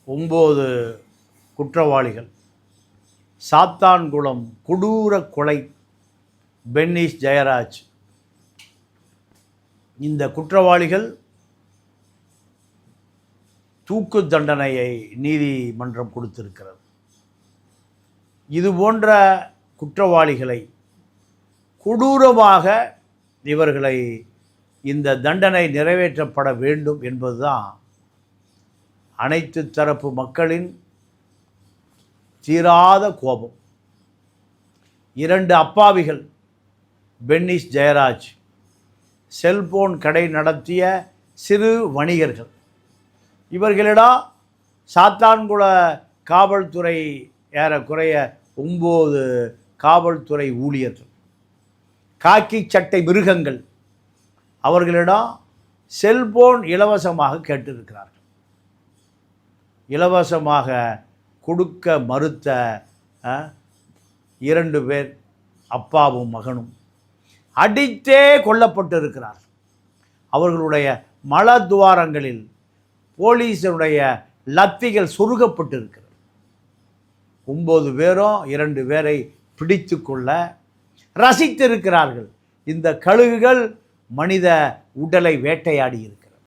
9 குற்றவாளிகள். சாத்தான்குளம் கொடூர கொலை பென்னிஸ் ஜெயராஜ். இந்த குற்றவாளிகள் தூக்கு தண்டனையை நீதிமன்றம் கொடுத்திருக்கிறது. இது போன்ற குற்றவாளிகளை கொடூரமாக இவர்களை இந்த தண்டனை நிறைவேற்றப்பட வேண்டும் என்பதுதான் அனைத்து தரப்பு மக்களின் தீராத கோபம். 2 அப்பாவிகள், பென்னிஸ் ஜெயராஜ், செல்போன் கடை நடத்திய சிறு வணிகர்கள். இவர்களிடம் சாத்தான்குள காவல்துறை ஏறக்குறைய 9 காவல்துறை ஊழியர்கள், காக்கி சட்டை மிருகங்கள், அவர்களிடம் செல்போன் இலவசமாக கேட்டிருக்கிறார்கள். இலவசமாக கொடுக்க மறுத்த 2 பேர், அப்பாவும் மகனும், அடித்தே கொல்லப்பட்டிருக்கிறார். அவர்களுடைய மலத்துவாரங்களில் போலீஸருடைய லத்திகள் சொருகப்பட்டிருக்கிறது. 9 பேரும் 2 பேரை பிடித்து கொள்ள ரசித்திருக்கிறார்கள். இந்த கழுகுகள் மனித உடலை வேட்டையாடி இருக்கிறது.